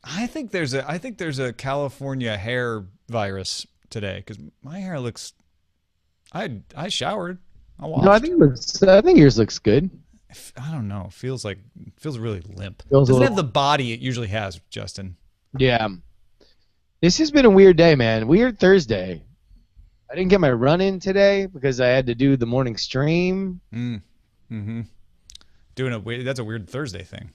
I think there's a California hair virus today because my hair looks. I showered. I No, washed. I think yours looks good. I don't know. Feels really limp. Feels a Doesn't have little. the body it usually has, Justin. Yeah. This has been a weird day, man. Weird Thursday. I didn't get my run in today because I had to do the morning stream. Mm. Mm-hmm. That's a weird Thursday thing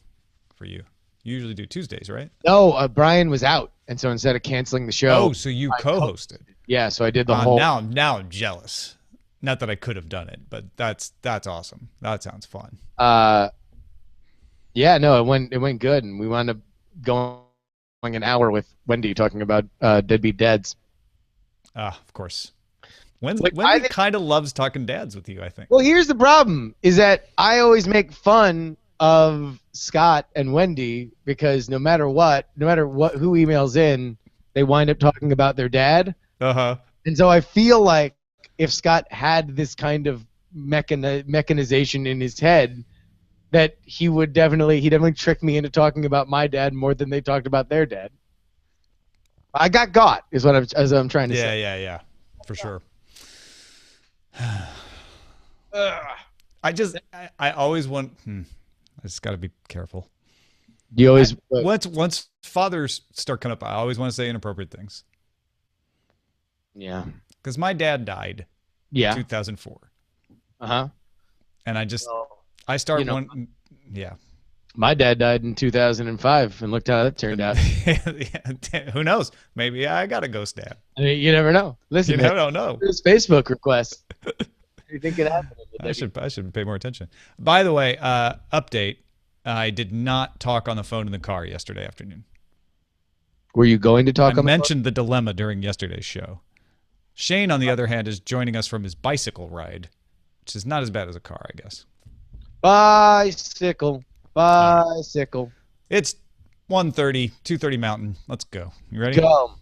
for you. You usually do Tuesdays, right? No, Brian was out, and so instead of canceling the show, Oh, so you I co-hosted. yeah, so I did the whole. Now I'm jealous. Not that I could have done it, but that's awesome. That sounds fun. Uh, yeah, no, it went good, and we wound up going an hour with Wendy talking about deadbeat dads. Ah, of course. Like I Wendy think, kind of loves talking dads with you, I think. well, here's the problem: is that I always make fun of Scott and Wendy because no matter what, who emails in, they wind up talking about their dad, Uh-huh. and so I feel like if Scott had this kind of mechanization in his head, that he definitely tricked me into talking about my dad more than they talked about their dad. I got is what I'm trying to Yeah, say. yeah, yeah. For sure. Ugh. I always want I just got to be careful. You always Once fathers start coming up, I always want to say inappropriate things yeah because my dad died yeah 2004, uh-huh. and Well, I start you know, one. Yeah. my dad died in 2005, and look how that turned out. Who knows? Maybe I got a ghost dad. I mean, you never know. You Listen, man, don't know. there's Facebook requests. You think it happened? I should pay more attention. By the way, update. I did not talk on the phone in the car yesterday afternoon. Were you going to I talk on the phone? mentioned the dilemma during yesterday's show. Shane, on the other hand, is joining us from his bicycle ride, which is not as bad as a car, I guess. Bicycle, All right. bicycle, It's 1:30, 2:30 Mountain. Let's go. You ready? go.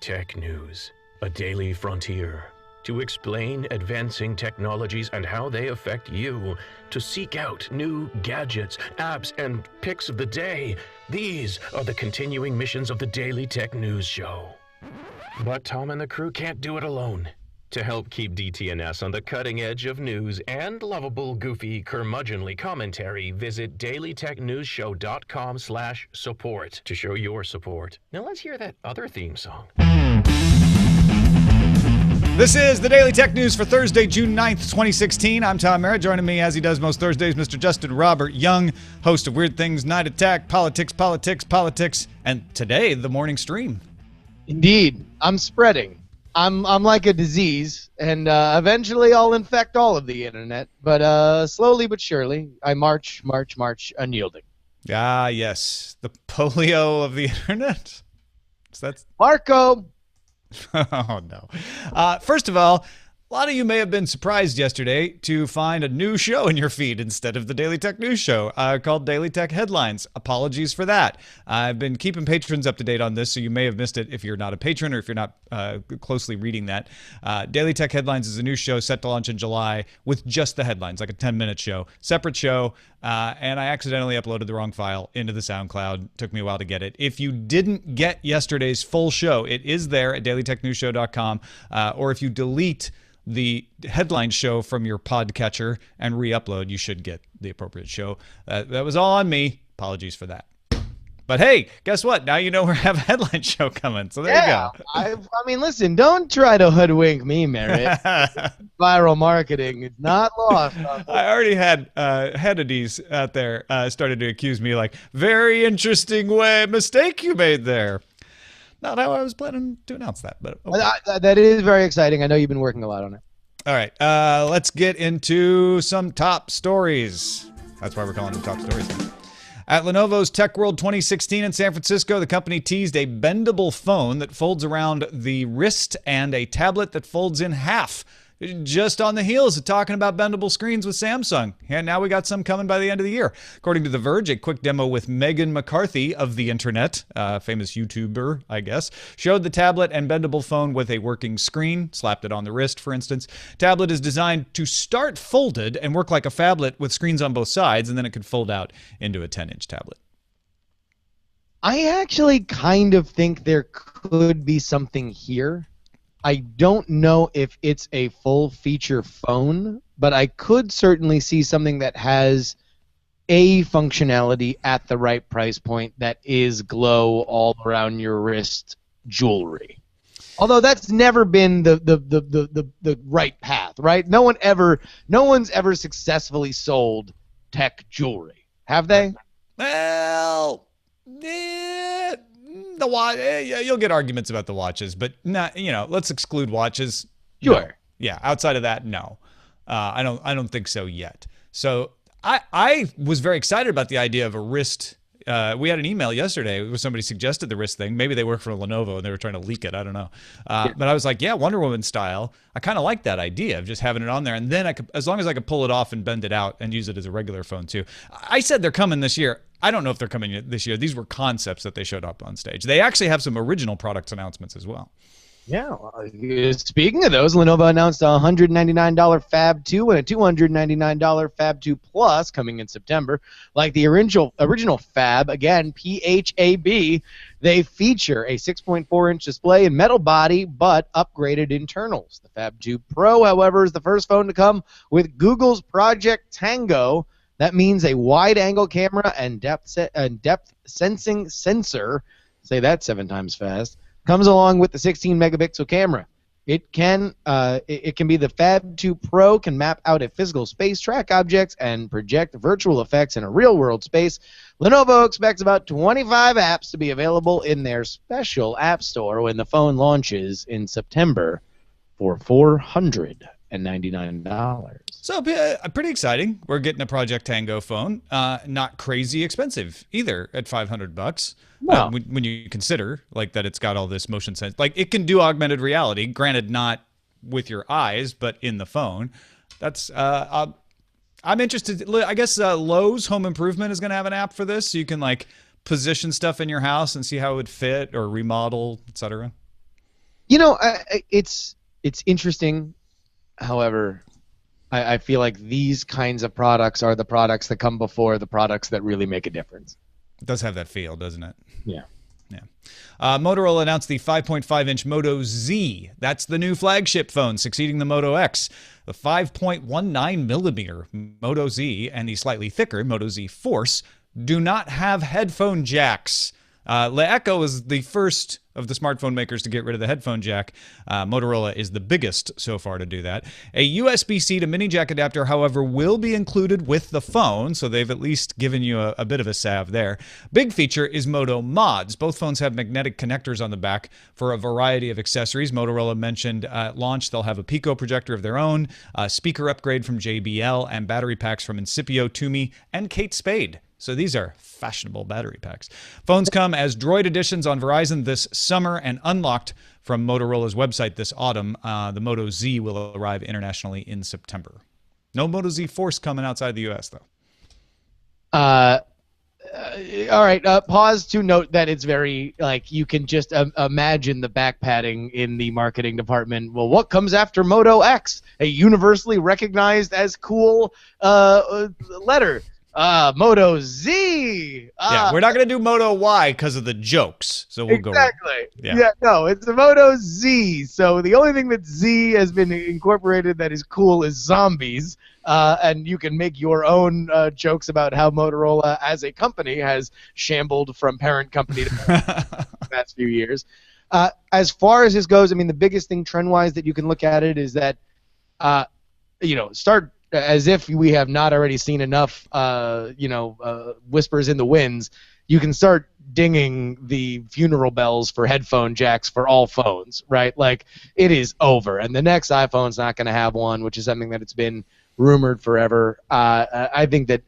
Tech News, a daily frontier. To explain advancing technologies and how they affect you. To seek out new gadgets, apps, and picks of the day. These are the continuing missions of the Daily Tech News Show. But Tom and the crew can't do it alone. To help keep DTNS on the cutting edge of news and lovable, goofy, curmudgeonly commentary, visit dailytechnewsshow.com/support to show your support. Now let's hear that other theme song. This is the Daily Tech News for Thursday, June 9th, 2016. I'm Tom Merritt. Joining me, as he does most Thursdays, Mr. Justin Robert Young, host of Weird Things, Night Attack, Politics, and today, the morning stream. Indeed, I'm spreading. I'm like a disease, and eventually I'll infect all of the internet. But slowly but surely, I march, unyielding. Ah, yes. The polio of the internet. So that's Marco. oh, no. First of all, a lot of you may have been surprised yesterday to find a new show in your feed instead of the Daily Tech News Show called Daily Tech Headlines. Apologies for that. I've been keeping patrons up to date on this, so you may have missed it if you're not a patron or if you're not closely reading that. Daily Tech Headlines is a new show set to launch in July with just the headlines, like a 10-minute show. Separate show, and I accidentally uploaded the wrong file into the SoundCloud. Took me a while to get it. If you didn't get yesterday's full show, it is there at dailytechnewsshow.com, or if you delete the headline show from your podcatcher and re-upload, you should get the appropriate show. That was all on me. Apologies for that. But hey, guess what? Now you know we have a headline show coming. So there you go. I mean, listen, don't try to hoodwink me, Merritt. Viral marketing is not lost. I already had Headies out there started to accuse me like, very interesting mistake you made there. Not how I was planning to announce that, but okay. That is very exciting. I know you've been working a lot on it. All right, let's get into some top stories. That's why we're calling them top stories. At Lenovo's Tech World 2016 in San Francisco, the company teased a bendable phone that folds around the wrist and a tablet that folds in half. Just on the heels of talking about bendable screens with Samsung. And now we got some coming by the end of the year. According to The Verge, a quick demo with Megan McCarthy of the internet, famous YouTuber, I guess, showed the tablet and bendable phone with a working screen, slapped it on the wrist, for instance. Tablet is designed to start folded and work like a phablet with screens on both sides, and then it could fold out into a 10-inch tablet. I actually kind of think there could be something here. I don't know if it's a full feature phone, but I could certainly see something that has a functionality at the right price point that is glow all around your wrist jewelry. Although that's never been the right path, right? No one's ever successfully sold tech jewelry, have they? Well, the watch. You'll get arguments about the watches, but not. Let's exclude watches. No. Sure. Yeah. Outside of that, no. I don't think so yet. So I was very excited about the idea of a wrist. We had an email yesterday where somebody suggested the wrist thing. Maybe they work for Lenovo and they were trying to leak it. I don't know. But I was like, yeah, Wonder Woman style. I kind of like that idea of just having it on there. And then as long as I could pull it off and bend it out and use it as a regular phone too. I said they're coming this year. I don't know if they're coming this year. These were concepts that they showed up on stage. They actually have some original product announcements as well. Yeah. Speaking of those, Lenovo announced a $199 Fab 2 and a $299 Fab 2 Plus coming in September. Like the original Fab, again, PHAB, they feature a 6.4-inch display and metal body, but upgraded internals. The Fab 2 Pro, however, is the first phone to come with Google's Project Tango. That means a wide-angle camera and depth sensing sensor. Say that 7 times fast. Comes along with the 16-megapixel camera. It can be the Fab 2 Pro, can map out a physical space, track objects, and project virtual effects in a real-world space. Lenovo expects about 25 apps to be available in their special app store when the phone launches in September for $499. So pretty exciting. We're getting a Project Tango phone. Not crazy expensive either at $500. No. When you consider like that, it's got all this motion sense. Like it can do augmented reality. Granted, not with your eyes, but in the phone. That's I'm interested. I guess Lowe's Home Improvement is going to have an app for this, so you can like position stuff in your house and see how it would fit or remodel, etc. It's interesting. However, I feel like these kinds of products are the products that come before the products that really make a difference. It does have that feel, doesn't it? Yeah. Yeah. Motorola announced the 5.5-inch Moto Z. That's the new flagship phone, succeeding the Moto X. The 5.19-millimeter Moto Z and the slightly thicker Moto Z Force do not have headphone jacks. Echo is the first of the smartphone makers to get rid of the headphone jack. Motorola is the biggest so far to do that. A USB-C to mini jack adapter, however, will be included with the phone, so they've at least given you a bit of a salve there. Big feature is Moto Mods. Both phones have magnetic connectors on the back for a variety of accessories. Motorola mentioned at launch they'll have a Pico projector of their own, a speaker upgrade from JBL, and battery packs from Incipio, Toomey, and Kate Spade. So these are fashionable battery packs. Phones come as Droid editions on Verizon this summer and unlocked from Motorola's website this autumn. The Moto Z will arrive internationally in September. No Moto Z Force coming outside the U.S., though. All right. Pause to note that it's very, like, you can just imagine the back padding in the marketing department. Well, what comes after Moto X? A universally recognized as cool letter. Moto Z. Yeah, we're not going to do Moto Y because of the jokes, so we'll go. Exactly. Yeah, no, it's a Moto Z. So the only thing that Z has been incorporated that is cool is zombies, and you can make your own jokes about how Motorola as a company has shambled from parent company to parent the past few years. As far as this goes, I mean, the biggest thing trend-wise that you can look at it is that, start as if we have not already seen enough, whispers in the winds, you can start dinging the funeral bells for headphone jacks for all phones, right? Like, it is over. And the next iPhone's not going to have one, which is something that it's been rumored forever. I think that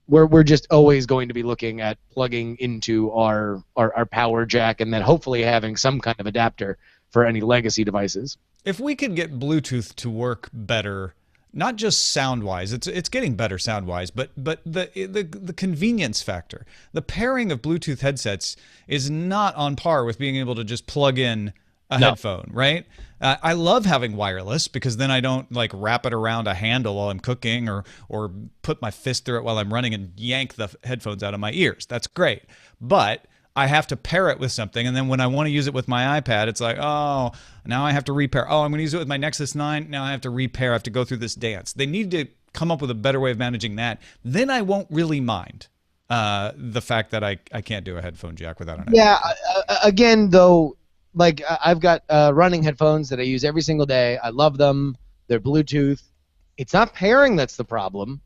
we're just always going to be looking at plugging into our power jack and then hopefully having some kind of adapter for any legacy devices. If we could get Bluetooth to work better, not just sound-wise, it's getting better sound-wise, but the convenience factor. The pairing of Bluetooth headsets is not on par with being able to just plug in a headphone, right? I love having wireless because then I don't like wrap it around a handle while I'm cooking or put my fist through it while I'm running and yank the headphones out of my ears. That's great. But I have to pair it with something, and then when I want to use it with my iPad, it's like, oh, now I have to repair. Oh, I'm going to use it with my Nexus 9. Now I have to repair. I have to go through this dance. They need to come up with a better way of managing that. Then I won't really mind the fact that I can't do a headphone jack without an Yeah, again, though, like I've got running headphones that I use every single day. I love them. They're Bluetooth. It's not pairing that's the problem.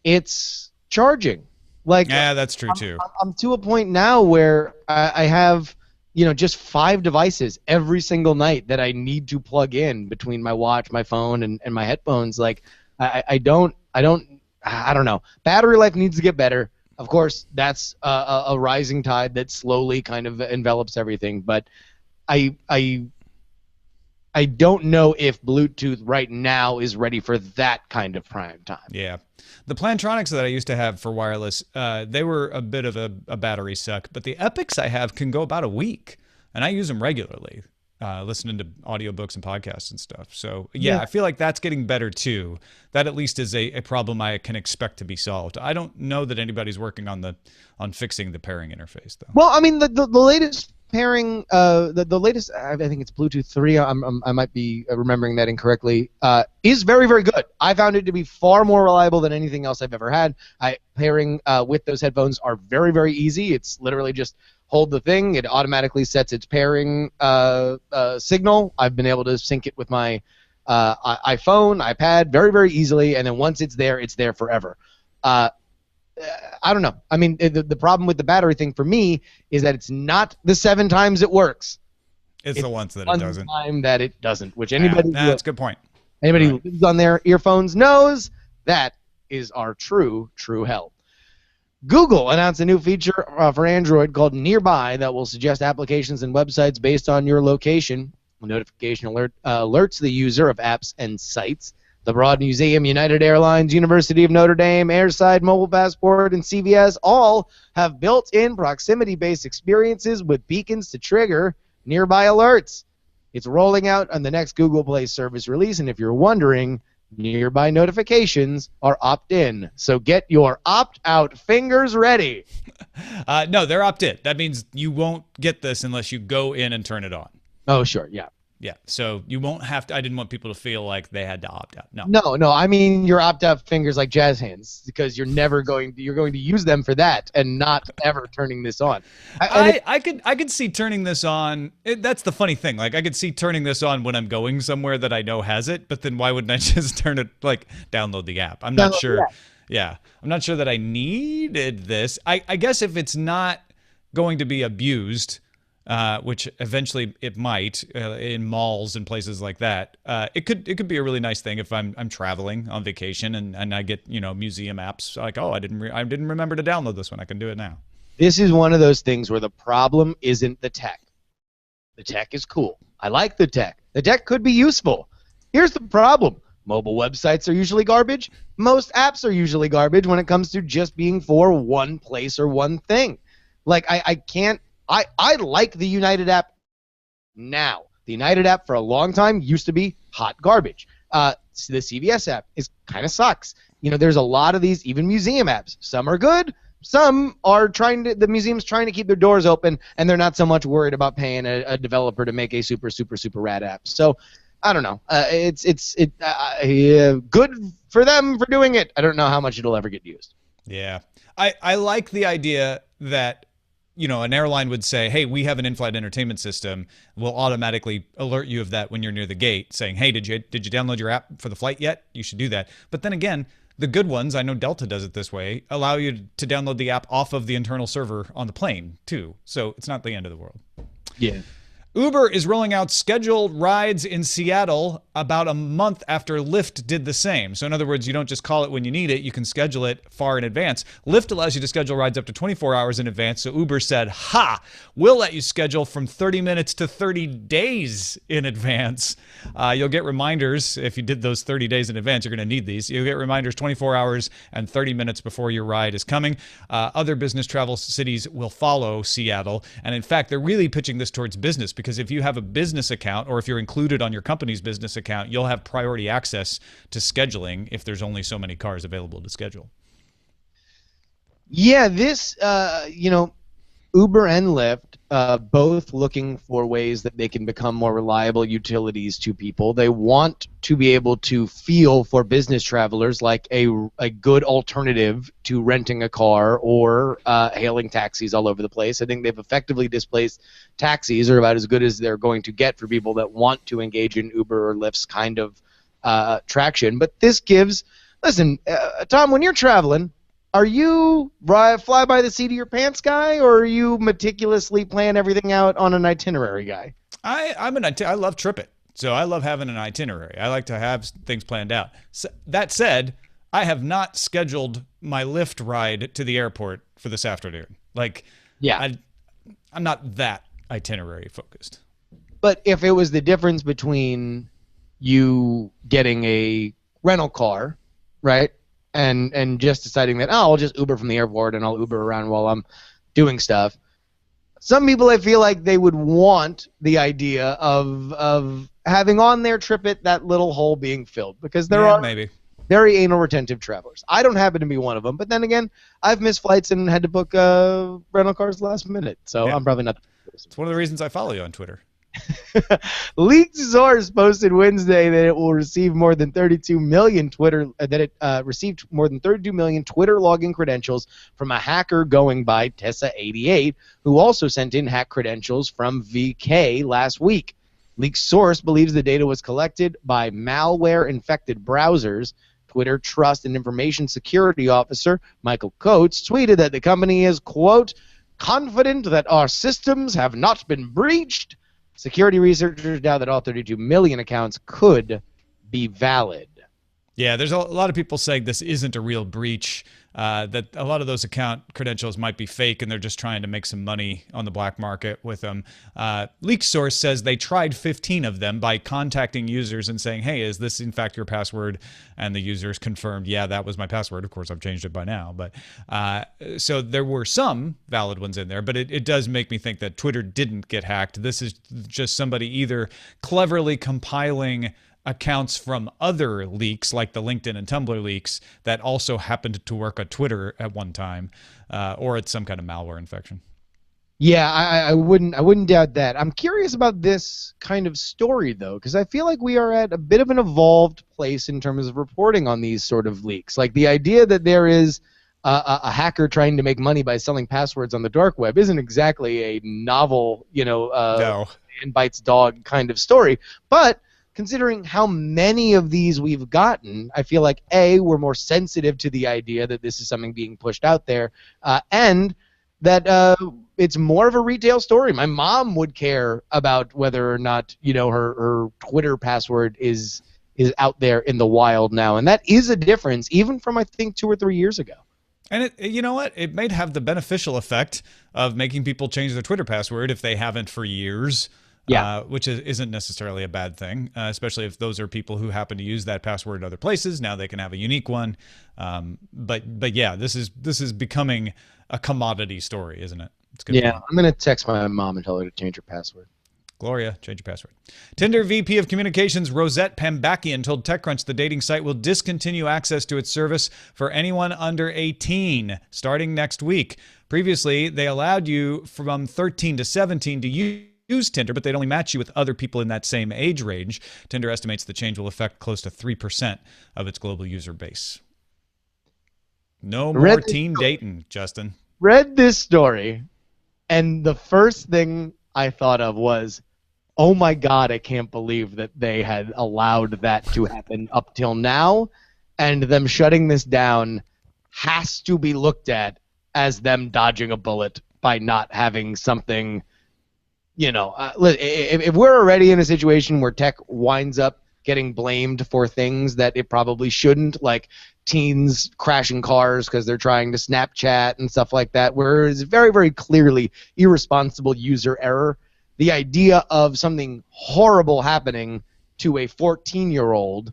It's charging. Like, yeah, that's true too. I'm to a point now where I have, just 5 devices every single night that I need to plug in between my watch, my phone, and my headphones. Like, I don't know. Battery life needs to get better. Of course, that's a rising tide that slowly kind of envelops everything. But I don't know if Bluetooth right now is ready for that kind of prime time. Yeah. The Plantronics that I used to have for wireless, they were a bit of a battery suck, but the Epics I have can go about a week, and I use them regularly, listening to audiobooks and podcasts and stuff. So, yeah, I feel like that's getting better, too. That at least is a problem I can expect to be solved. I don't know that anybody's working on fixing the pairing interface, though. Well, I mean, the latest pairing, the latest, I think it's Bluetooth 3, I might be remembering that incorrectly, is very, very good. I found it to be far more reliable than anything else I've ever had. Pairing with those headphones are very, very easy. It's literally just hold the thing. It automatically sets its pairing signal. I've been able to sync it with my iPhone, iPad very, very easily, and then once it's there forever. I don't know. I mean, the problem with the battery thing for me is that it's not the 7 times it works. It's the ones that it doesn't. Time that it doesn't, which anybody that's a good point. Anybody who lives on their earphones knows that is our true hell. Google announced a new feature for Android called Nearby that will suggest applications and websites based on your location. A notification alert alerts the user of apps and sites. The Broad Museum, United Airlines, University of Notre Dame, Airside, Mobile Passport, and CVS all have built-in proximity-based experiences with beacons to trigger nearby alerts. It's rolling out on the next Google Play service release, and if you're wondering, nearby notifications are opt-in. So get your opt-out fingers ready. No, they're opt-in. That means you won't get this unless you go in and turn it on. Oh, sure, yeah. Yeah, so you won't have to. I didn't want people to feel like they had to opt out. No. I mean your opt-out fingers like jazz hands, because you're going to use them for that and not ever turning this on. I could see turning this on. That's the funny thing. Like I could see turning this on when I'm going somewhere that I know has it. But then why wouldn't I just turn it, like download the app? I'm not sure. Yeah, I'm not sure that I needed this. I guess if it's not going to be abused. Which eventually it might in malls and places like that. It could be a really nice thing if I'm traveling on vacation and I get museum apps like, oh, I didn't remember to download this one. I can do it now. This is one of those things where the problem isn't the tech. The tech is cool. I like the tech. The tech could be useful. Here's the problem. Mobile websites are usually garbage. Most apps are usually garbage when it comes to just being for one place or one thing. Like I can't. I like the United app now. The United app for a long time used to be hot garbage. The CVS app kind of sucks. There's a lot of these, even museum apps. Some are good. Some are the museum's trying to keep their doors open, and they're not so much worried about paying a developer to make a super, super, super rad app. So, I don't know. It's good for them for doing it. I don't know how much it'll ever get used. Yeah. I like the idea that an airline would say, hey, we have an in-flight entertainment system. We'll automatically alert you of that when you're near the gate, saying, hey, did you download your app for the flight yet? You should do that. But then again, the good ones, I know Delta does it this way, allow you to download the app off of the internal server on the plane, too. So it's not the end of the world. Yeah. Uber is rolling out scheduled rides in Seattle about a month after Lyft did the same. So in other words, you don't just call it when you need it, you can schedule it far in advance. Lyft allows you to schedule rides up to 24 hours in advance. So Uber said, we'll let you schedule from 30 minutes to 30 days in advance. You'll get reminders if you did those 30 days in advance. You're going to need these. You'll get reminders 24 hours and 30 minutes before your ride is coming. Other business travel cities will follow Seattle. And in fact, they're really pitching this towards business because if you have a business account or if you're included on your company's business account, you'll have priority access to scheduling if there's only so many cars available to schedule. Yeah, this, Uber and Lyft, both looking for ways that they can become more reliable utilities to people. They want to be able to feel for business travelers like a good alternative to renting a car or hailing taxis all over the place. I think they've effectively displaced taxis, are about as good as they're going to get for people that want to engage in Uber or Lyft's kind of traction. But this gives, listen, Tom, when you're traveling, are you fly by the seat of your pants guy, or are you meticulously plan everything out on an itinerary guy? I love TripIt, so I love having an itinerary. I like to have things planned out. So, that said, I have not scheduled my Lyft ride to the airport for this afternoon. Like, yeah, I'm not that itinerary focused. But if it was the difference between you getting a rental car, right, and just deciding that, I'll just Uber from the airport and I'll Uber around while I'm doing stuff. Some people, I feel like they would want the idea of having on their TripIt that little hole being filled, because there are maybe very anal retentive travelers. I don't happen to be one of them, but then again, I've missed flights and had to book rental cars last minute, so I'm probably not. It's one of the reasons I follow you on Twitter. Leaked source posted Wednesday that it will receive more than 32 million received more than 32 million Twitter login credentials from a hacker going by Tessa88, who also sent in hack credentials from VK last week. Leaked source believes the data was collected by malware-infected browsers. Twitter Trust and Information Security Officer Michael Coates tweeted that the company is, quote, confident that our systems have not been breached. Security researchers doubt that all 32 million accounts could be valid. Yeah, there's a lot of people saying this isn't a real breach, that a lot of those account credentials might be fake and they're just trying to make some money on the black market with them. Leak source says they tried 15 of them by contacting users and saying, hey, is this in fact your password? And the users confirmed, yeah, that was my password. Of course, I've changed it by now. But so there were some valid ones in there, but it does make me think that Twitter didn't get hacked. This is just somebody either cleverly compiling accounts from other leaks, like the LinkedIn and Tumblr leaks, that also happened to work at Twitter at one time, or it's some kind of malware infection. Yeah, I wouldn't doubt that. I'm curious about this kind of story, though, because I feel like we are at a bit of an evolved place in terms of reporting on these sort of leaks. Like, the idea that there is a hacker trying to make money by selling passwords on the dark web isn't exactly a novel, No. and bites dog kind of story, but considering how many of these we've gotten, I feel like, A, we're more sensitive to the idea that this is something being pushed out there, and that it's more of a retail story. My mom would care about whether or not, her Twitter password is out there in the wild now, and that is a difference, even from, I think, 2 or 3 years ago. And you know what? It may have the beneficial effect of making people change their Twitter password if they haven't for years. Yeah, which isn't necessarily a bad thing, especially if those are people who happen to use that password in other places. Now they can have a unique one. But yeah, this is becoming a commodity story, isn't it? It's good. Yeah, I'm gonna text my mom and tell her to change her password. Gloria, change your password. Tinder VP of Communications Rosette Pambakian told TechCrunch the dating site will discontinue access to its service for anyone under 18 starting next week. Previously, they allowed you from 13 to 17 to use Tinder, but they'd only match you with other people in that same age range. Tinder estimates the change will affect close to 3% of its global user base. No more teen dating, Justin. Read this story, and the first thing I thought of was, oh my God, I can't believe that they had allowed that to happen up till now, and them shutting this down has to be looked at as them dodging a bullet by not having something. If we're already in a situation where tech winds up getting blamed for things that it probably shouldn't, like teens crashing cars because they're trying to Snapchat and stuff like that, where it's very, very clearly irresponsible user error, the idea of something horrible happening to a 14-year-old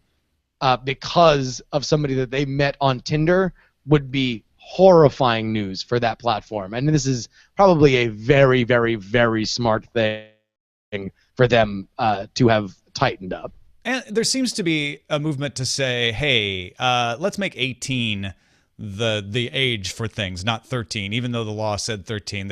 because of somebody that they met on Tinder would be horrifying news for that platform. And this is probably a very, very, very smart thing for them to have tightened up. And there seems to be a movement to say, hey, let's make 18 the age for things, not 13, even though the law said 13.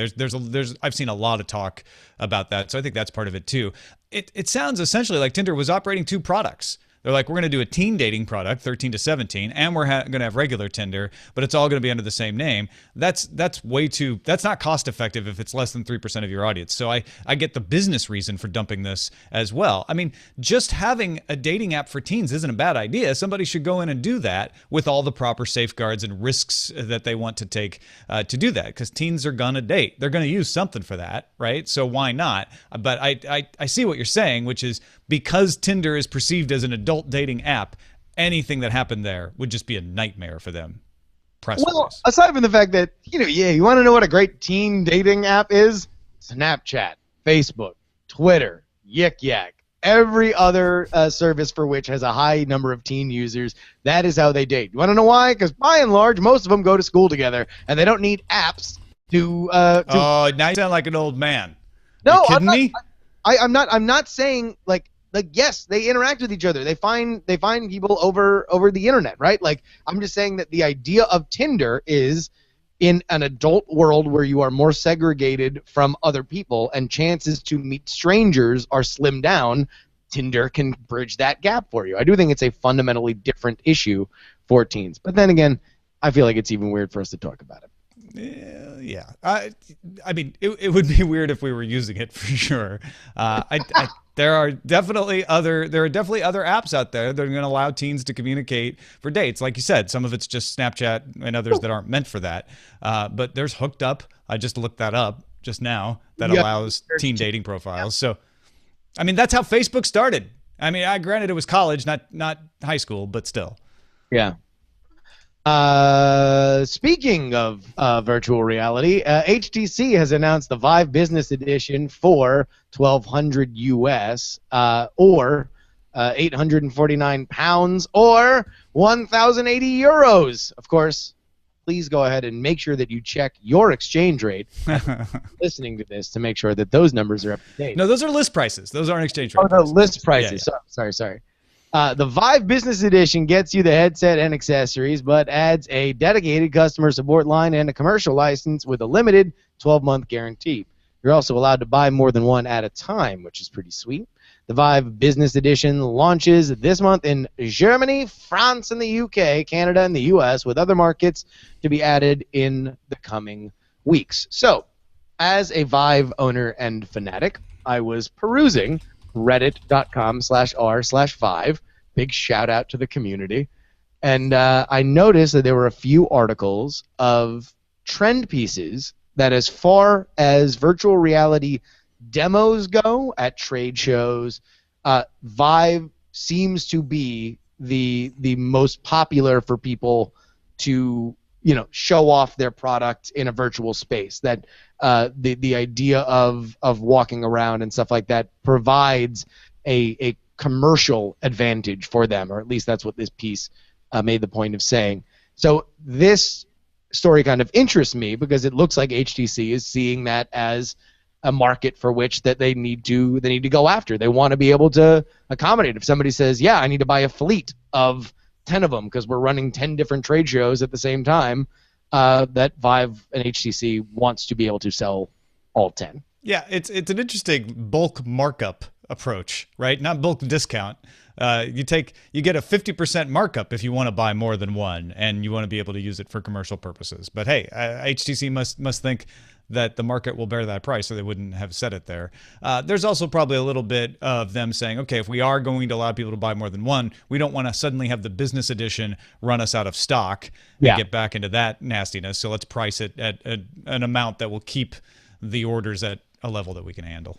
I've seen a lot of talk about that, so I think that's part of it too. It sounds essentially like Tinder was operating two products. They're like, we're going to do a teen dating product, 13 to 17, and we're going to have regular Tinder, but it's all going to be under the same name. That's not cost effective if it's less than 3% of your audience. So I get the business reason for dumping this as well. I mean, just having a dating app for teens isn't a bad idea. Somebody should go in and do that with all the proper safeguards and risks that they want to take to do that, because teens are going to date. They're going to use something for that, right? So why not? But I see what you're saying, which is because Tinder is perceived as an adult dating app, anything that happened there would just be a nightmare for them. Well, aside from the fact that, you want to know what a great teen dating app is? Snapchat, Facebook, Twitter, Yik Yak, every other service for which has a high number of teen users, that is how they date. You want to know why? Because by and large, most of them go to school together, and they don't need apps to Oh, now you sound like an old man. No, you kidding me? I'm not saying like yes, they interact with each other. They find people over the internet, right? Like, I'm just saying that the idea of Tinder is in an adult world where you are more segregated from other people and chances to meet strangers are slimmed down. Tinder can bridge that gap for you. I do think it's a fundamentally different issue for teens. But then again, I feel like it's even weird for us to talk about it. Yeah. I mean, it would be weird if we were using it for sure. There are definitely other apps out there that are going to allow teens to communicate for dates. Like you said, some of it's just Snapchat and others that aren't meant for that. But there's Hooked Up. I just looked that up just now that allows teen dating profiles. So, I mean, that's how Facebook started. I mean, granted it was college, not high school, but still. Yeah. Speaking of virtual reality, HTC has announced the Vive Business Edition for $1,200 US, or 849 pounds, or 1,080 euros. Of course, please go ahead and make sure that you check your exchange rate listening to this to make sure that those numbers are up to date. No, those are list prices. Those aren't exchange rate. Oh, no, list prices. Yeah. Sorry. The Vive Business Edition gets you the headset and accessories, but adds a dedicated customer support line and a commercial license with a limited 12-month guarantee. You're also allowed to buy more than one at a time, which is pretty sweet. The Vive Business Edition launches this month in Germany, France, and the UK, Canada, and the US, with other markets to be added in the coming weeks. So, as a Vive owner and fanatic, I was perusing reddit.com/r/Vive. Big shout out to the community. And I noticed that there were a few articles of trend pieces that, as far as virtual reality demos go at trade shows, Vive seems to be the most popular for people to show off their product in a virtual space. That the idea of walking around and stuff like that provides a commercial advantage for them, or at least that's what this piece made the point of saying. So this story kind of interests me because it looks like HTC is seeing that as a market for which that they need to go after. They want to be able to accommodate. If somebody says, yeah, I need to buy a fleet of 10 of them because we're running 10 different trade shows at the same time, that Vive and HTC wants to be able to sell all 10. Yeah, it's an interesting bulk markup approach, right? Not bulk discount. You get a 50% markup if you want to buy more than one and you want to be able to use it for commercial purposes. But hey, HTC must think that the market will bear that price, or they wouldn't have said it there. There's also probably a little bit of them saying, okay, if we are going to allow people to buy more than one, we don't want to suddenly have the business edition run us out of stock and get back into that nastiness. So let's price it at an amount that will keep the orders at a level that we can handle.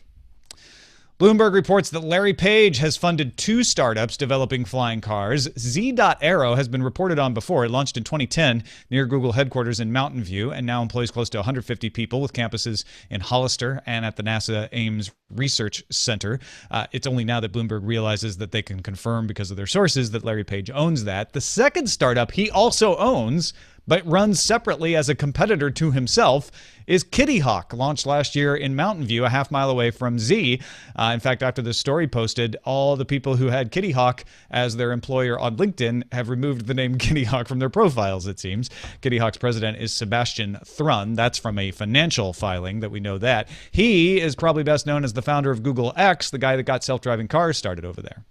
Bloomberg reports that Larry Page has funded 2 startups developing flying cars. Z.Aero has been reported on before. It launched in 2010 near Google headquarters in Mountain View and now employs close to 150 people with campuses in Hollister and at the NASA Ames Research Center. It's only now that Bloomberg realizes that they can confirm because of their sources that Larry Page owns that. The second startup he also owns, but runs separately as a competitor to himself, is Kitty Hawk, launched last year in Mountain View, a half mile away from Z. In fact, after this story posted, all the people who had Kitty Hawk as their employer on LinkedIn have removed the name Kitty Hawk from their profiles, it seems. Kitty Hawk's president is Sebastian Thrun. That's from a financial filing that we know that. He is probably best known as the founder of Google X, the guy that got self-driving cars started over there.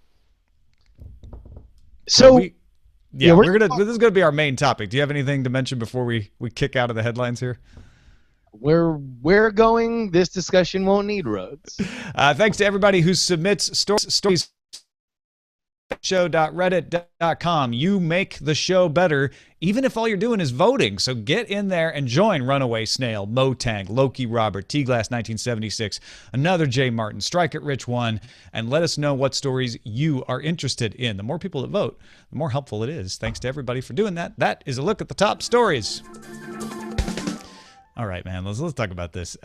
So this is gonna be our main topic. Do you have anything to mention before we kick out of the headlines here? Where we're going, this discussion won't need roads. Thanks to everybody who submits stories. Show.reddit.com. You make the show better, even if all you're doing is voting. So get in there and join Runaway Snail, Motang, Loki Robert, T-Glass 1976, another J Martin, Strike It Rich 1, and let us know what stories you are interested in. The more people that vote, the more helpful it is. Thanks to everybody for doing that. That is a look at the top stories. All right, man, let's talk about this.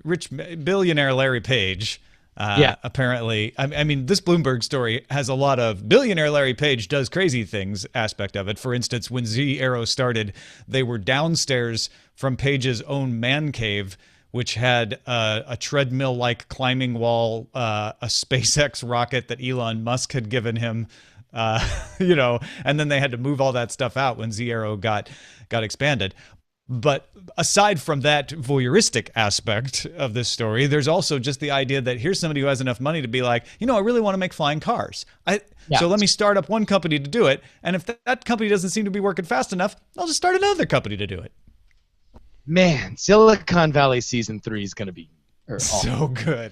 Rich billionaire Larry Page. Apparently, I mean, this Bloomberg story has a lot of billionaire Larry Page does crazy things aspect of it. For instance, when Z Aero started, they were downstairs from Page's own man cave, which had a treadmill-like climbing wall, a SpaceX rocket that Elon Musk had given him, and then they had to move all that stuff out when Z Aero got expanded. But aside from that voyeuristic aspect of this story, there's also just the idea that here's somebody who has enough money to be like, I really want to make flying cars. So let me start up one company to do it. And if that company doesn't seem to be working fast enough, I'll just start another company to do it. Man, Silicon Valley season 3 is going to be so good.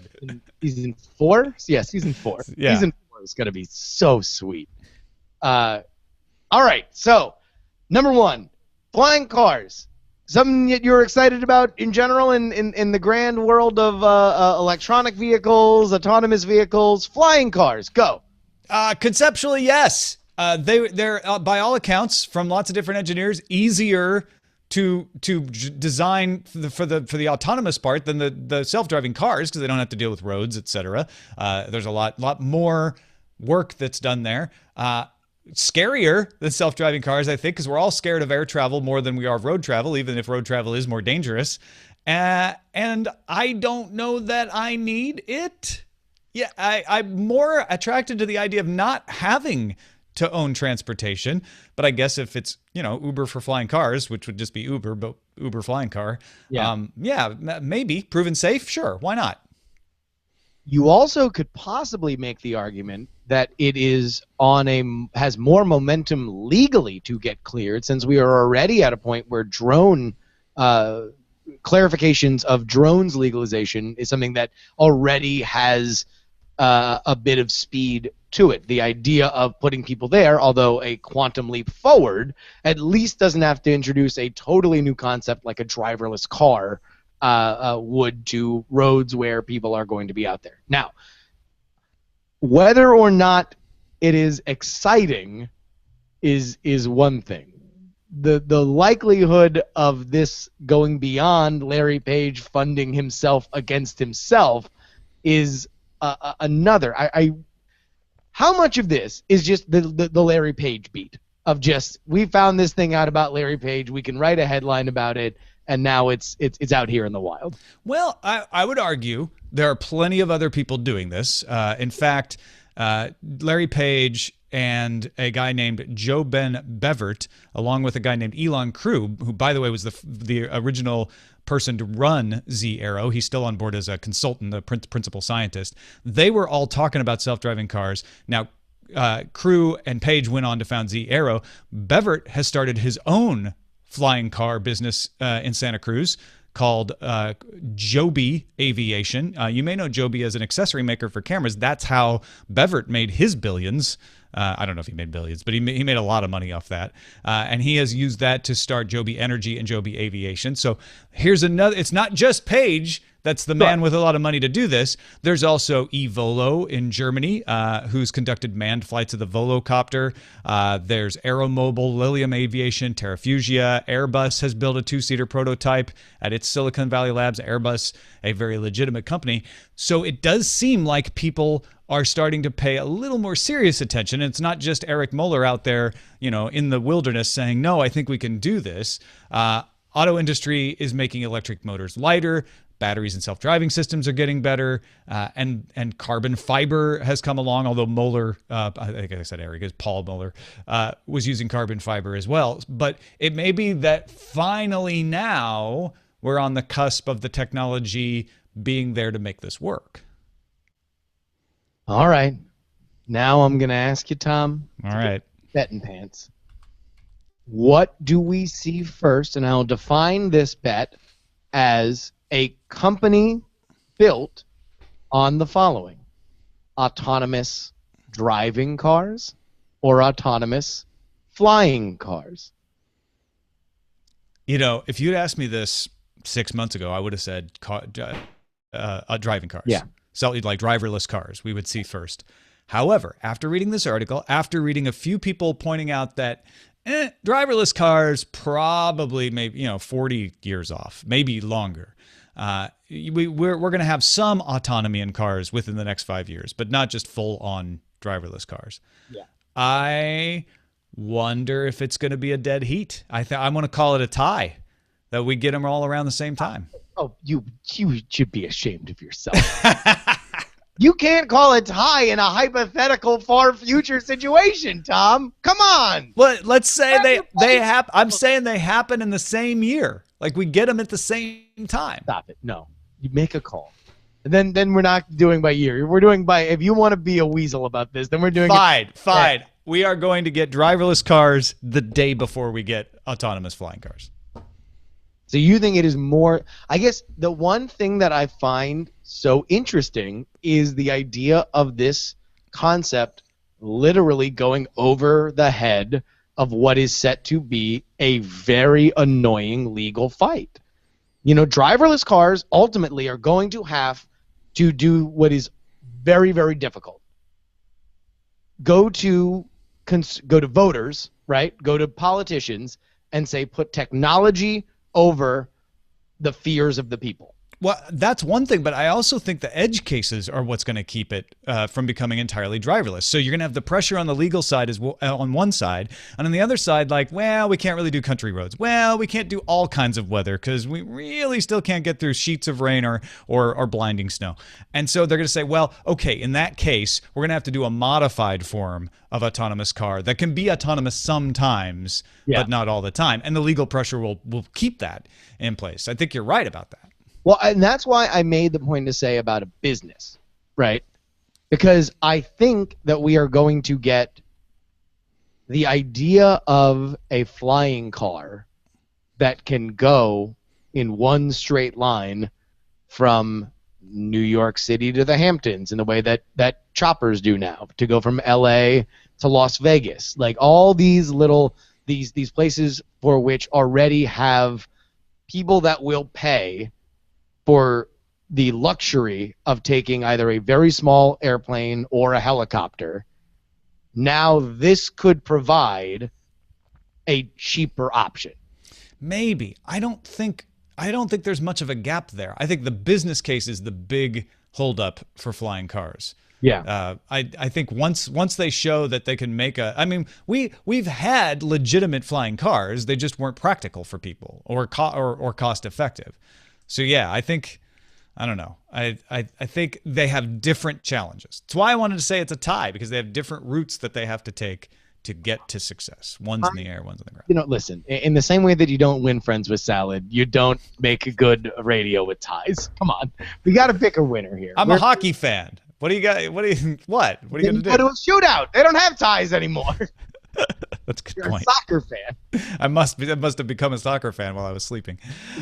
Season 4? Yeah, season 4. Yeah. Season 4 is going to be so sweet. All right, so number 1, flying cars. Something that you're excited about in general in the grand world of electronic vehicles, autonomous vehicles, flying cars. Go. Conceptually, yes. They're by all accounts, from lots of different engineers, easier to design for the autonomous part than the self-driving cars, because they don't have to deal with roads, etc. There's a lot more work that's done there. Scarier than self-driving cars, I think, because we're all scared of air travel more than we are of road travel, even if road travel is more dangerous. And I don't know that I need it. Yeah, I'm more attracted to the idea of not having to own transportation. But I guess if it's, Uber for flying cars, which would just be Uber, but Uber flying car. Maybe. Proven safe? Sure. Why not? You also could possibly make the argument that it is has more momentum legally to get cleared, since we are already at a point where drone clarifications of drones legalization is something that already has a bit of speed to it. The idea of putting people there, although a quantum leap forward, at least doesn't have to introduce a totally new concept like a driverless car would to roads where people are going to be out there. Now, whether or not it is exciting is one thing. The likelihood of this going beyond Larry Page funding himself against himself is another. How much of this is just the Larry Page beat of just, we found this thing out about Larry Page, we can write a headline about it, and now it's out here in the wild? Well, I would argue there are plenty of other people doing this. In fact, Larry Page and a guy named Joe Ben Bevert, along with a guy named Elon Krug, who, by the way, was the original person to run Z Aero. He's still on board as a consultant, the principal scientist. They were all talking about self-driving cars. Now, Krug and Page went on to found Z Aero. Bevert has started his own flying car business in Santa Cruz called Joby Aviation. You may know Joby as an accessory maker for cameras. That's how Bevert made his billions. I don't know if he made billions, but he made a lot of money off that. And he has used that to start Joby Energy and Joby Aviation. So here's another. It's not just Page that's the man with a lot of money to do this. There's also eVolo in Germany, who's conducted manned flights of the Volocopter. There's Aeromobile, Lilium Aviation, Terrafugia. Airbus has built a 2-seater prototype at its Silicon Valley Labs. Airbus, a very legitimate company. So it does seem like people are starting to pay a little more serious attention. And it's not just Eric Mueller out there, in the wilderness saying, no, I think we can do this. Auto industry is making electric motors lighter. Batteries and self-driving systems are getting better, and carbon fiber has come along. Although Mueller, I think I said Eric, is Paul Mueller, was using carbon fiber as well. But it may be that finally now we're on the cusp of the technology being there to make this work. All right. Now I'm going to ask you, Tom. All right. Betting pants. What do we see first? And I'll define this bet as a company built on the following: autonomous driving cars or autonomous flying cars. If you'd asked me this 6 months ago, I would have said driving cars. Yeah. So like driverless cars, we would see first. However, after reading this article, after reading a few people pointing out that driverless cars probably maybe 40 years off, maybe longer. We're going to have some autonomy in cars within the next 5 years, but not just full on driverless cars. Yeah. I wonder if it's going to be a dead heat. I'm going to call it a tie, that we get them all around the same time. Oh, you should be ashamed of yourself. You can't call it tie in a hypothetical far future situation, Tom. Come on. Well, let's say they happen. I'm saying they happen in the same year. Like we get them at the same time. Stop it. No. You make a call. And then we're not doing by year. We're doing by, if you want to be a weasel about this, then we're doing Fine. We are going to get driverless cars the day before we get autonomous flying cars. So you think it is more... I guess the one thing that I find so interesting is the idea of this concept literally going over the head of what is set to be a very annoying legal fight. Driverless cars ultimately are going to have to do what is very, very difficult. Go to voters, right? Go to politicians and say, put technology over the fears of the people. Well, that's one thing, but I also think the edge cases are what's going to keep it from becoming entirely driverless. So you're going to have the pressure on the legal side as well, on one side, and on the other side, like, well, we can't really do country roads. Well, we can't do all kinds of weather because we really still can't get through sheets of rain or blinding snow. And so they're going to say, well, okay, in that case, we're going to have to do a modified form of autonomous car that can be autonomous sometimes, but not all the time. And the legal pressure will keep that in place. I think you're right about that. Well, and that's why I made the point to say about a business, right? Because I think that we are going to get the idea of a flying car that can go in one straight line from New York City to the Hamptons in the way that choppers do now, to go from LA to Las Vegas. Like all these little, these places for which already have people that will pay for the luxury of taking either a very small airplane or a helicopter. Now this could provide a cheaper option. Maybe. I don't think there's much of a gap there. I think the business case is the big holdup for flying cars. Yeah. I think once they show that they can make we've had legitimate flying cars, they just weren't practical for people or cost effective. So yeah, I don't know. I think they have different challenges. That's why I wanted to say it's a tie, because they have different routes that they have to take to get to success. One's in the air, one's on the ground. Listen, in the same way that you don't win friends with salad, you don't make a good radio with ties. Come on. We got to pick a winner here. I'm a hockey fan. What do you got? What are you going to do? Go to a shootout. They don't have ties anymore. That's a good You're point. a soccer fan. I must have become a soccer fan while I was sleeping.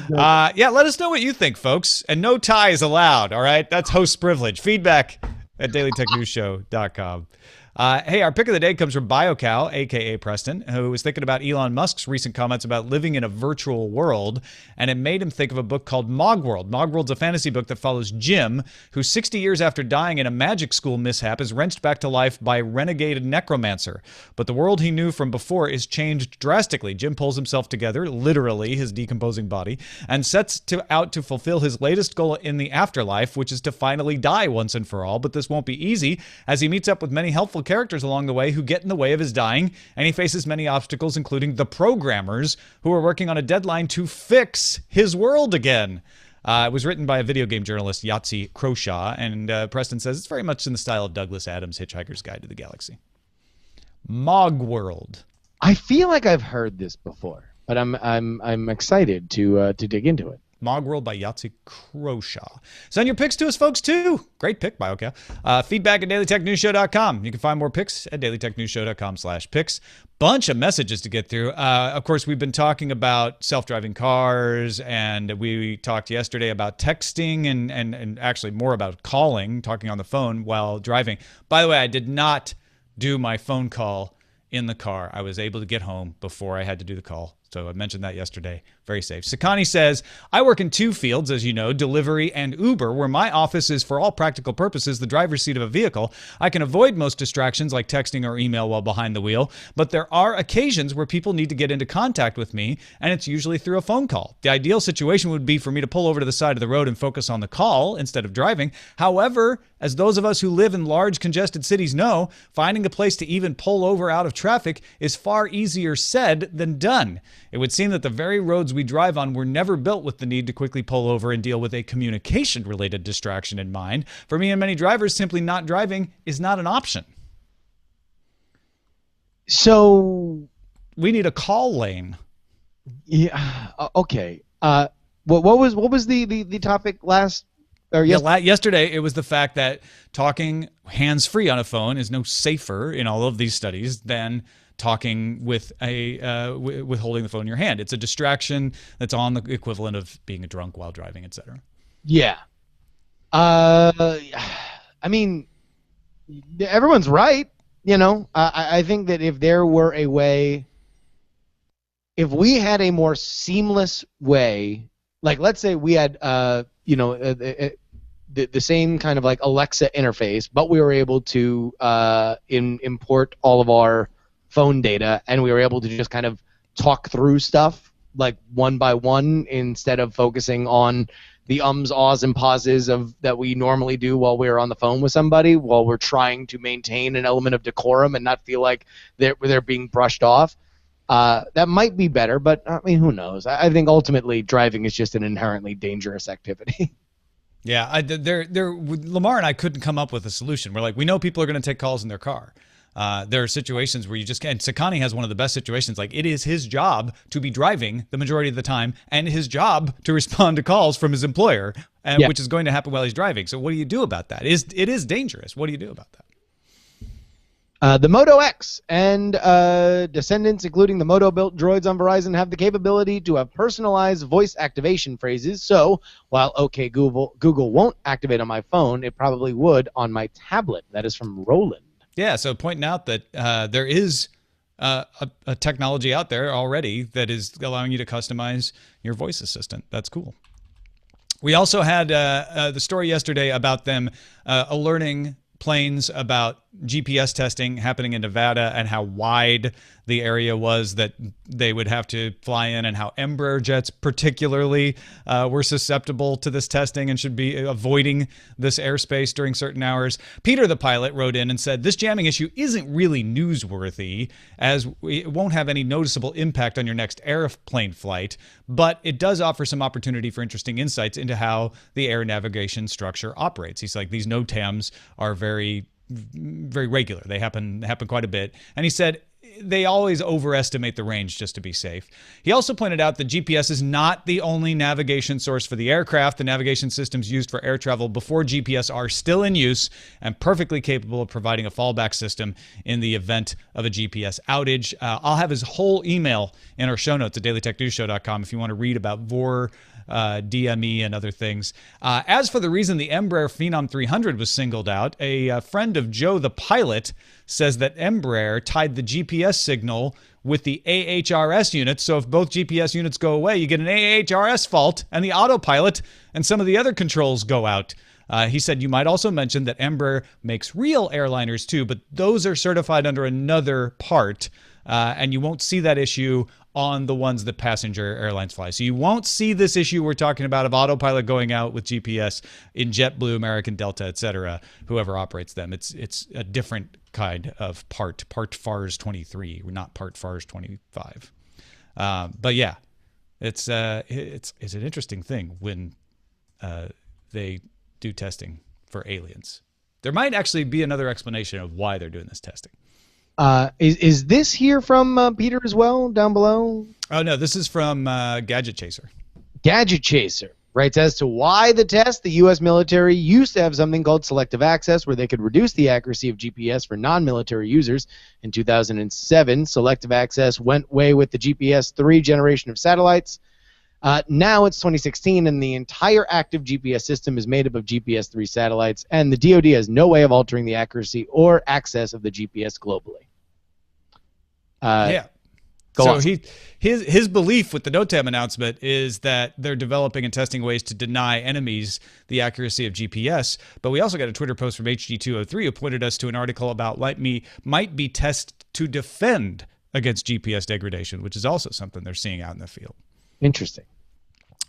Yeah, let us know what you think, folks. And no ties allowed, all right? That's host privilege. Feedback at dailytechnewsshow.com. Hey, our pick of the day comes from BioCow, a.k.a. Preston, who was thinking about Elon Musk's recent comments about living in a virtual world, and it made him think of a book called Mogworld. Mogworld's a fantasy book that follows Jim, who 60 years after dying in a magic school mishap is wrenched back to life by a renegade necromancer. But the world he knew from before is changed drastically. Jim pulls himself together, literally his decomposing body, and sets out to fulfill his latest goal in the afterlife, which is to finally die once and for all. But this won't be easy, as he meets up with many helpful characters along the way who get in the way of his dying, and he faces many obstacles, including the programmers who are working on a deadline to fix his world again. It was written by a video game journalist, Yahtzee Croshaw, and Preston says it's very much in the style of Douglas Adams' Hitchhiker's Guide to the Galaxy. Mogworld. I feel like I've heard this before, but I'm excited to dig into it. Mogworld by Yahtzee Croshaw. Send your picks to us, folks, too. Great pick, BioCow. Feedback at dailytechnewsshow.com. You can find more picks at dailytechnewsshow.com/picks. Bunch of messages to get through. Of course, we've been talking about self-driving cars, and we talked yesterday about texting and actually more about talking on the phone while driving. By the way, I did not do my phone call in the car. I was able to get home before I had to do the call. So I mentioned that yesterday. Very safe. Sakani says, I work in two fields, as you know, delivery and Uber, where my office is, for all practical purposes, the driver's seat of a vehicle. I can avoid most distractions like texting or email while behind the wheel, but there are occasions where people need to get into contact with me, and it's usually through a phone call. The ideal situation would be for me to pull over to the side of the road and focus on the call instead of driving. However, as those of us who live in large congested cities know, finding a place to even pull over out of traffic is far easier said than done. It would seem that the very roads we drive on were never built with the need to quickly pull over and deal with a communication-related distraction in mind. For me and many drivers, simply not driving is not an option. So we need a call lane. Yeah. Okay. What was the topic last? Or yesterday, it was the fact that talking hands-free on a phone is no safer in all of these studies than talking with with holding the phone in your hand. It's a distraction that's on the equivalent of being a drunk while driving, etc. Yeah. I mean, everyone's right. You know, I think that if there were a way, if we had a more seamless way, like let's say we had, the same kind of like Alexa interface, but we were able to import all of our phone data, and we were able to just kind of talk through stuff like one by one instead of focusing on the ums, ahs, and pauses that we normally do while we're on the phone with somebody, while we're trying to maintain an element of decorum and not feel like they're being brushed off. That might be better, but I mean, who knows? I think ultimately driving is just an inherently dangerous activity. Yeah, Lamar and I couldn't come up with a solution. We're like, we know people are going to take calls in their car. There are situations where you just can't. Sakani has one of the best situations. Like, it is his job to be driving the majority of the time, and his job to respond to calls from his employer, which is going to happen while he's driving. So what do you do about that? It is dangerous. What do you do about that? The Moto X and descendants, including the Moto-built droids on Verizon, have the capability to have personalized voice activation phrases. So while OK Google won't activate on my phone, it probably would on my tablet. That is from Roland. Yeah, so pointing out that there is a technology out there already that is allowing you to customize your voice assistant. That's cool. We also had the story yesterday about them alerting planes about GPS testing happening in Nevada and how wide the area was that they would have to fly in, and how Embraer jets particularly were susceptible to this testing and should be avoiding this airspace during certain hours. Peter, the pilot, wrote in and said, this jamming issue isn't really newsworthy, as it won't have any noticeable impact on your next airplane flight, but it does offer some opportunity for interesting insights into how the air navigation structure operates. He's like, these NOTAMs are very regular. They happen quite a bit. And he said they always overestimate the range just to be safe. He also pointed out that GPS is not the only navigation source for the aircraft. The navigation systems used for air travel before GPS are still in use and perfectly capable of providing a fallback system in the event of a GPS outage. I'll have his whole email in our show notes at dailytechnewsshow.com if you want to read about DME and other things. As for the reason the Embraer Phenom 300 was singled out, a friend of Joe the pilot says that Embraer tied the GPS signal with the AHRS units. So if both GPS units go away, you get an AHRS fault and the autopilot and some of the other controls go out. He said you might also mention that Embraer makes real airliners too, but those are certified under another part, and you won't see that issue on the ones that passenger airlines fly. So you won't see this issue we're talking about of autopilot going out with GPS in JetBlue, American Delta, etc., whoever operates them. It's a different kind of part FARS 23, not part FARS 25. But yeah, it's an interesting thing when they do testing for aliens. There might actually be another explanation of why they're doing this testing. Is this here from Peter as well, down below? Oh, no, this is from Gadget Chaser. Gadget Chaser writes, as to why the test, the U.S. military used to have something called selective access where they could reduce the accuracy of GPS for non-military users. In 2007, selective access went away with the GPS 3 generation of satellites. Now it's 2016, and the entire active GPS system is made up of GPS 3 satellites, and the DoD has no way of altering the accuracy or access of the GPS globally. Yeah. So his belief with the NOTAM announcement is that they're developing and testing ways to deny enemies the accuracy of GPS. But we also got a Twitter post from HD203 who pointed us to an article about might be tests to defend against GPS degradation, which is also something they're seeing out in the field. Interesting.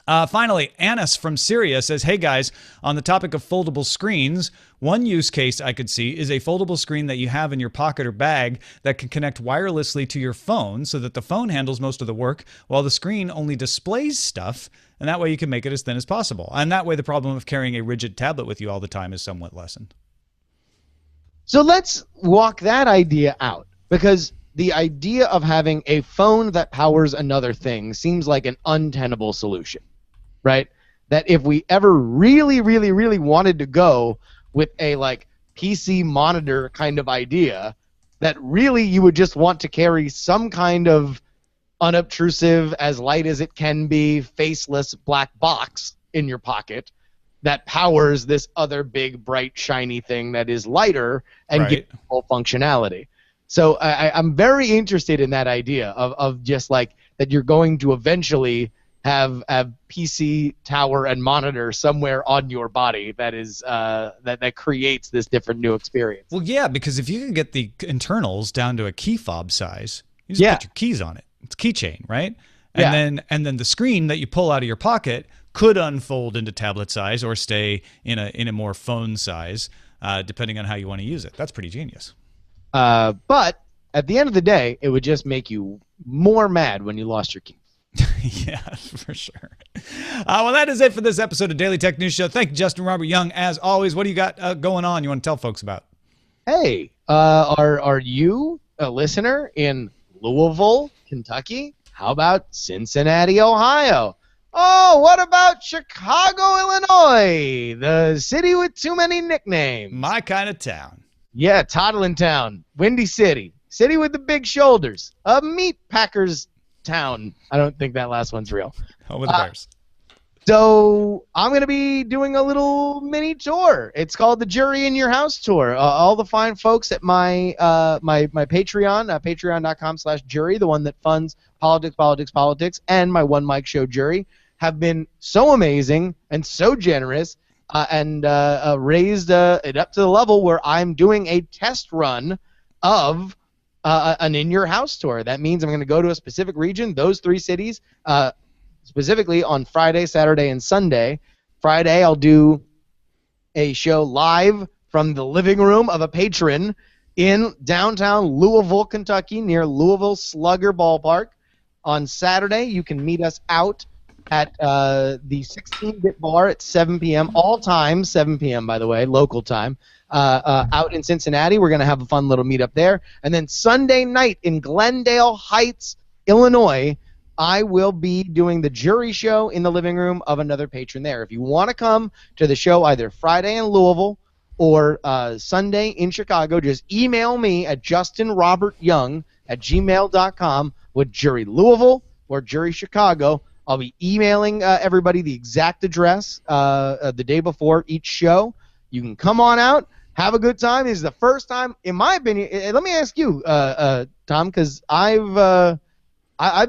Finally, Anis from Syria says, hey guys, on the topic of foldable screens, one use case I could see is a foldable screen that you have in your pocket or bag that can connect wirelessly to your phone so that the phone handles most of the work while the screen only displays stuff, and that way you can make it as thin as possible. And that way the problem of carrying a rigid tablet with you all the time is somewhat lessened. So let's walk that idea out, because the idea of having a phone that powers another thing seems like an untenable solution. Right? That if we ever really, really, really wanted to go with a like PC monitor kind of idea, that really you would just want to carry some kind of unobtrusive, as light as it can be, faceless black box in your pocket that powers this other big, bright, shiny thing that is lighter and gives full functionality. So I'm very interested in that idea of just like that you're going to eventually have a PC tower and monitor somewhere on your body that is that creates this different new experience. Well, yeah, because if you can get the internals down to a key fob size, you just put your keys on it. It's keychain, right? And then the screen that you pull out of your pocket could unfold into tablet size or stay in a more phone size, depending on how you want to use it. That's pretty genius. But at the end of the day, it would just make you more mad when you lost your keys. Yeah, for sure. Well, that is it for this episode of Daily Tech News Show. Thank you, Justin Robert Young. As always, what do you got going on you want to tell folks about? Hey, are you a listener in Louisville, Kentucky? How about Cincinnati, Ohio? Oh, what about Chicago, Illinois? The city with too many nicknames. My kind of town. Yeah, Toddlin Town, Windy City, city with the big shoulders, a meat packers town. I don't think that last one's real. Home of the Bears. So I'm going to be doing a little mini tour. It's called the Jury in Your House Tour. All the fine folks at my Patreon, patreon.com/jury, the one that funds politics, and my One Mic Show Jury, have been so amazing and so generous and raised it up to the level where I'm doing a test run of an In Your House tour. That means I'm going to go to a specific region, those 3 cities, specifically on Friday, Saturday, and Sunday. Friday, I'll do a show live from the living room of a patron in downtown Louisville, Kentucky, near Louisville Slugger Ballpark. On Saturday, you can meet us out at the 16-bit bar at 7 p.m. All time, 7 p.m., by the way, local time. Out in Cincinnati. We're going to have a fun little meetup there. And then Sunday night in Glendale Heights, Illinois, I will be doing the jury show in the living room of another patron there. If you want to come to the show either Friday in Louisville or Sunday in Chicago, just email me at justinrobertyoung@gmail.com with Jury Louisville or Jury Chicago. I'll be emailing everybody the exact address the day before each show. You can come on out, have a good time. This is the first time, in my opinion. Let me ask you, Tom, because I've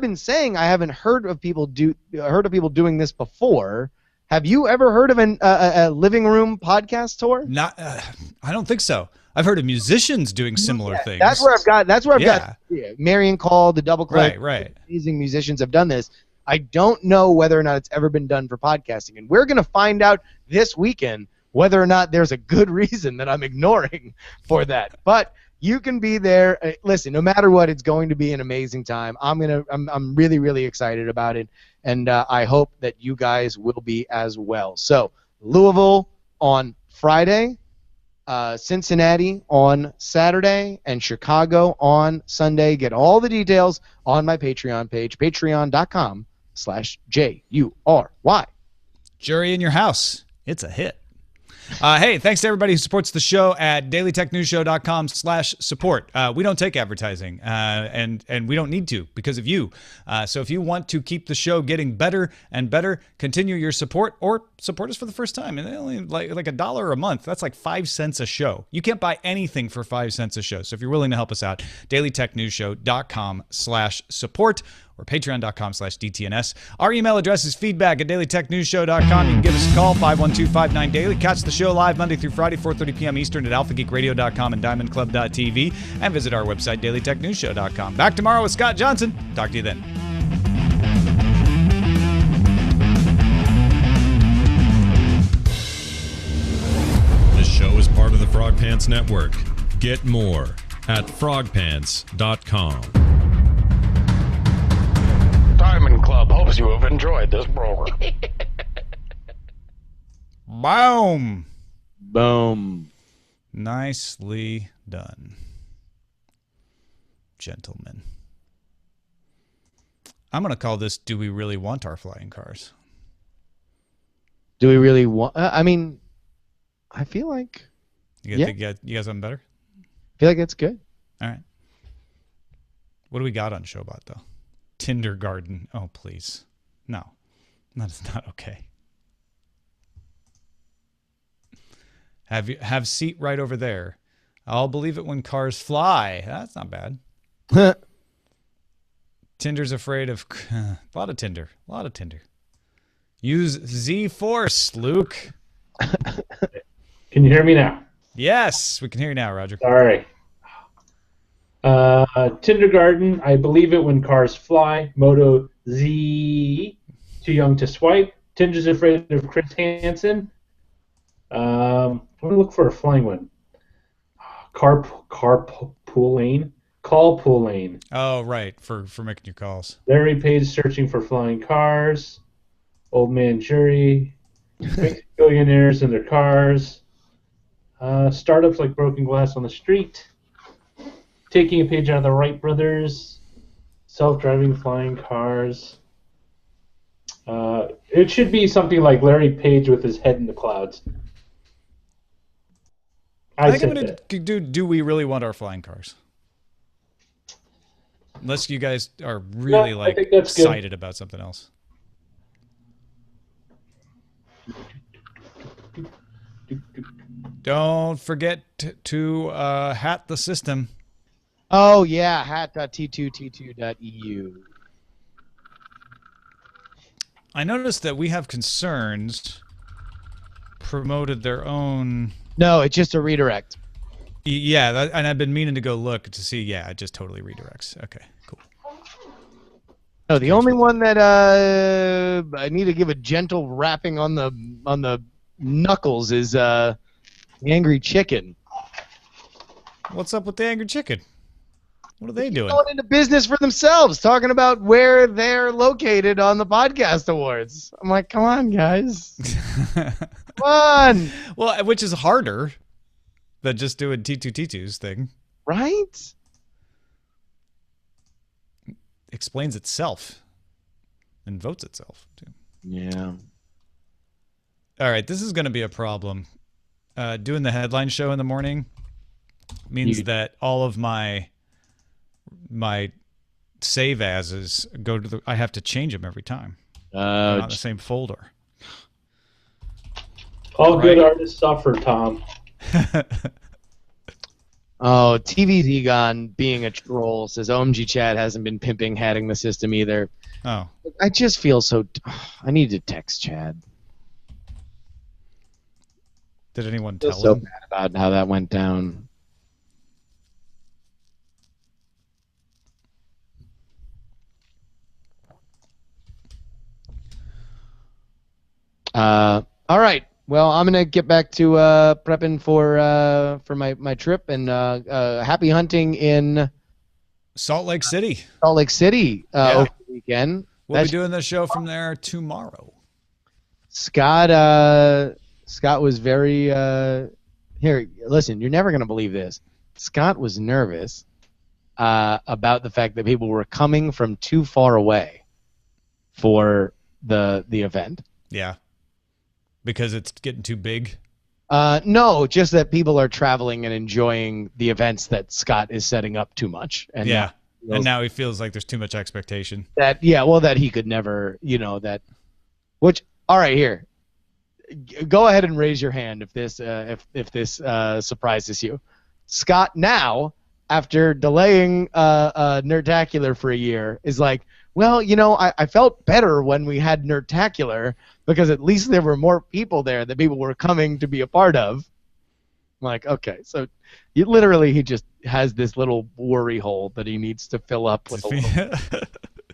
been saying I haven't heard of people doing this before. Have you ever heard of a living room podcast tour? Not, I don't think so. I've heard of musicians doing similar things. That's where I've got Marion Call, the Double Click. Right. Amazing musicians have done this. I don't know whether or not it's ever been done for podcasting, and we're going to find out this weekend whether or not there's a good reason that I'm ignoring for that. But you can be there. Listen, no matter what, it's going to be an amazing time. I'm really, really excited about it, and I hope that you guys will be as well. So Louisville on Friday, Cincinnati on Saturday, and Chicago on Sunday. Get all the details on my Patreon page, patreon.com/JURY. Jury in your house. It's a hit. Hey, thanks to everybody who supports the show at dailytechnewsshow.com/support. We don't take advertising, and we don't need to because of you. So if you want to keep the show getting better and better, continue your support or support us for the first time. And only like $1 a month. That's like 5 cents a show. You can't buy anything for 5 cents a show. So if you're willing to help us out, dailytechnewsshow.com/support. or patreon.com/DTNS. Our email address is feedback@dailytechnewsshow.com. You can give us a call, 512-59-DAILY. Catch the show live Monday through Friday, 4:30 p.m. Eastern at alphageekradio.com and diamondclub.tv. And visit our website, dailytechnewsshow.com. Back tomorrow with Scott Johnson. Talk to you then. This show is part of the Frog Pants Network. Get more at frogpants.com. Diamond Club hopes you have enjoyed this program. Boom. Boom. Nicely done, gentlemen. I'm going to call this, Do We Really Want Our Flying Cars? Do we really want... I mean, I feel like... You got something better? I feel like that's good. All right. What do we got on Showbot, though? Kindergarten. Oh, please. No. That's not okay. Have seat right over there. I'll believe it when cars fly. That's not bad. Tinder's afraid of... a lot of Tinder. A lot of Tinder. Use Z-Force, Luke. Can you hear me now? Yes, we can hear you now, Roger. Sorry. Kindergarten, I believe it when cars fly. Moto Z, too young to swipe. Tinder's afraid of Chris Hansen. I'm going to look for a flying one. Carpool lane. Call pool lane. Oh, right, for making your calls. Larry Page searching for flying cars. Old man jury. Billionaires in their cars. Startups like broken glass on the street. Taking a page out of the Wright brothers. Self-driving flying cars. It should be something like Larry Page with his head in the clouds. I think I'm going to do we really want our flying cars? Unless you guys are really excited about something else. Don't forget to hat the system. Oh, yeah, hat.t2t2.eu. I noticed that We Have Concerns promoted their own... No, it's just a redirect. Yeah, and I've been meaning to go look to see. Yeah, it just totally redirects. Okay, cool. No, the only one that I need to give a gentle rapping on the knuckles is the Angry Chicken. What's up with the Angry Chicken? What are they doing? Going into business for themselves, talking about where they're located on the podcast awards. I'm like, come on, guys. Come on. Well, which is harder than just doing T2T2's thing. Right? Explains itself and votes itself, too. Yeah. All right, this is going to be a problem. Doing the headline show in the morning means that all of my save ases go to I have to change them every time. They're not in the same folder. All good artists suffer, Tom. Oh, TV's Egon being a troll says OMG Chad hasn't been pimping hatting the system either. Oh. I just feel so... I need to text Chad. Did anyone I feel tell so him? bad about how that went down. All right. Well, I'm gonna get back to prepping for my trip and happy hunting in Salt Lake City. Salt Lake City over the weekend. We'll be doing the show from there tomorrow. Scott was very here. Listen, you're never gonna believe this. Scott was nervous about the fact that people were coming from too far away for the event. Yeah. Because it's getting too big? No, just that people are traveling and enjoying the events that Scott is setting up too much. And yeah. And now he feels like there's too much expectation. That he could never, that. Which, all right, here. Go ahead and raise your hand if this surprises you. Scott now, after delaying Nerdtacular for a year, is like, well, I felt better when we had Nerdtacular because at least there were more people there that people were coming to be a part of. I'm like, okay, so he just has this little worry hole that he needs to fill up with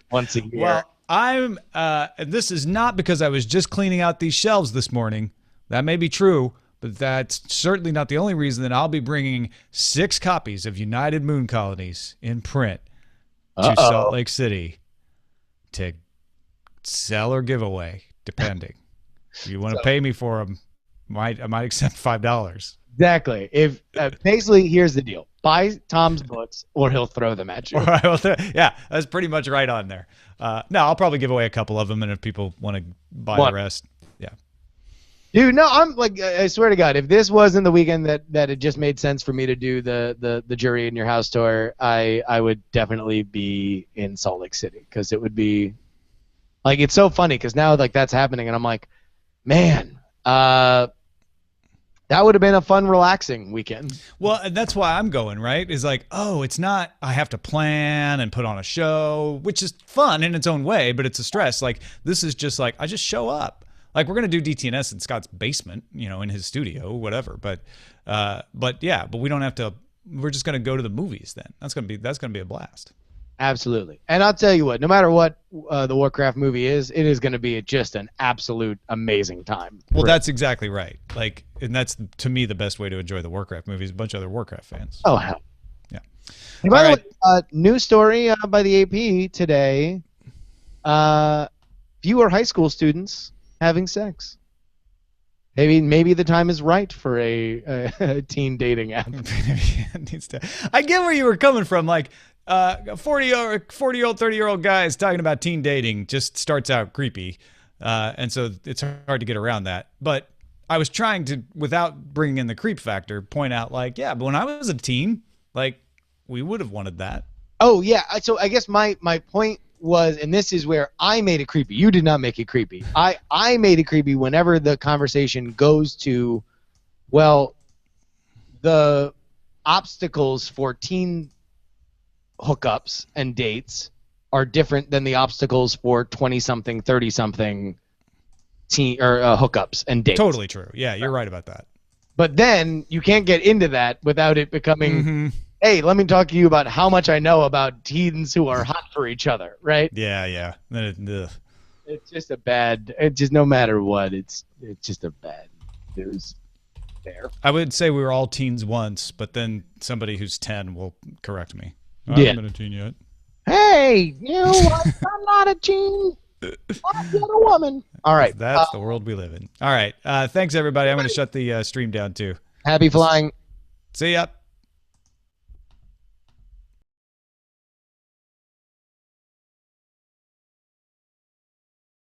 once a year. Well, and this is not because I was just cleaning out these shelves this morning. That may be true, but that's certainly not the only reason that I'll be bringing 6 copies of United Moon Colonies in print to Salt Lake City to sell or give away, depending. If you want to pay me for them, I might accept $5. Exactly. If basically, here's the deal: buy Tom's books, or he'll throw them at you. Yeah, that's pretty much right on there. No, I'll probably give away a couple of them, and if people want to buy the rest, yeah. Dude, no, I'm like, I swear to God, if this wasn't the weekend that it just made sense for me to do the Jury in Your House tour, I would definitely be in Salt Lake City because it would be, like, it's so funny because now like that's happening and I'm like, man, that would have been a fun, relaxing weekend. Well, and that's why I'm going, right? Is like, oh, it's not, I have to plan and put on a show, which is fun in its own way, but it's a stress. Like, this is just like, I just show up. Like, we're going to do DTNS in Scott's basement, in his studio, whatever. But we don't have to, we're just going to go to the movies then. That's going to be a blast. Absolutely. And I'll tell you what, no matter what the Warcraft movie is, it is going to be just an absolute amazing time. Well, that's exactly right. Like, and that's, to me, the best way to enjoy the Warcraft movies. A bunch of other Warcraft fans. Oh, hell. Yeah. And by the way, news story by the AP today, fewer high school students having sex. Maybe the time is right for a teen dating app. I get where you were coming from. Like, 40-year-old, 30-year-old guys talking about teen dating just starts out creepy. And so it's hard to get around that. But I was trying to, without bringing in the creep factor, point out, like, yeah, but when I was a teen, like, we would have wanted that. Oh, yeah. So I guess my point was, and this is where I made it creepy. You did not make it creepy. I made it creepy whenever the conversation goes to, well, the obstacles for teen hookups and dates are different than the obstacles for 20-something, 30-something teen or hookups and dates. Totally true. Yeah, you're right about that. But then you can't get into that without it becoming, hey, let me talk to you about how much I know about teens who are hot for each other, right? Yeah. It's just a bad. It just, no matter what, it's just a bad news there. I would say we were all teens once, but then somebody who's 10 will correct me. I Yeah. haven't been a teen yet. Hey, you know what? I'm not a teen. I'm not a woman. All right. That's the world we live in. All right. Thanks, everybody. I'm going to shut the stream down, too. Happy flying. See ya.